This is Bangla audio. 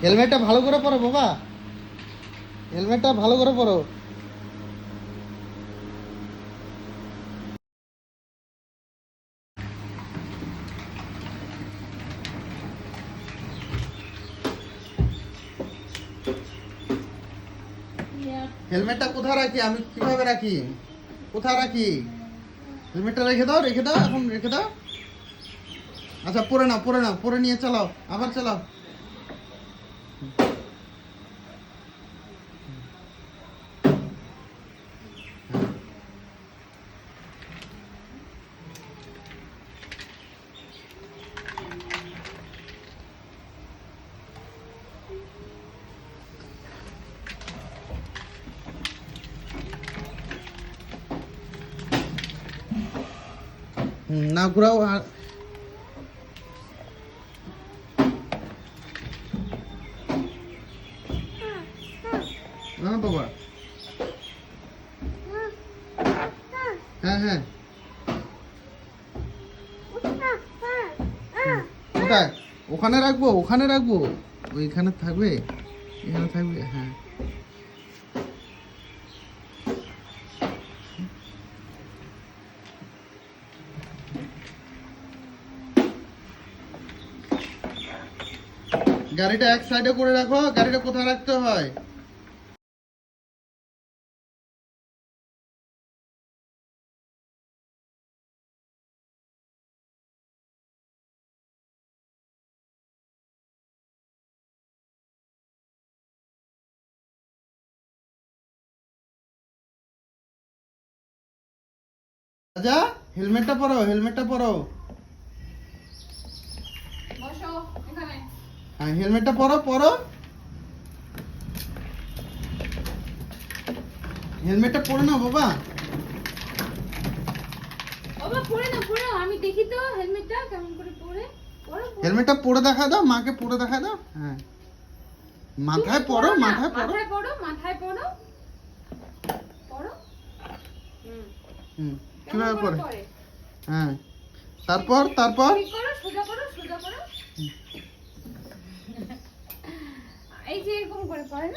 হেলমেটটা ভালো করে পরো বাবা, হেলমেটটা ভালো করে পরো। হেলমেটটা কোথায় রাখি, আমি কিভাবে রাখি, কোথায় রাখি? হেলমেটটা রেখে দাও, রেখে দাও, এখন রেখে দাও। আচ্ছা পরে নাও, পরে নাও, পরে নিয়ে চালাও, আবার চালাও। না ঘুরাও আর না বাবা। হ্যাঁ হ্যাঁ, কোথায়? ওখানে রাখবো, ওখানে রাখবো, ওইখানে থাকবে, এখানে থাকবে। হ্যাঁ গাড়িটা এক সাইডে করে রাখো, গাড়িটা কোথায় রাখতে হয়? রাজা, হেলমেটটা পরো, হেলমেটটা পরো। বসো এখানে। হ্যাঁ হেলমেটটা পরো, পরো, হেলমেটটা পরে নাও বাবা। বাবা পরে না, পরে নাও, আমি দেখি তো হেলমেটটা কেমন করে পরে। পরো পরো। হেলমেটটা পরে দেখা দাও, মাকে পরে দেখা দাও। হ্যাঁ মাথায় তুমি পরো, না, মাথায় পরো। মাথায় পরো, মাথায় পরো। পরো। হুম। হুম কেমন কিভাবে করে পরে? পরে? হ্যাঁ তারপর, তারপর ঠিক করো, সোজা করো, সোজা করো। এই যে এরকম করে পরে না?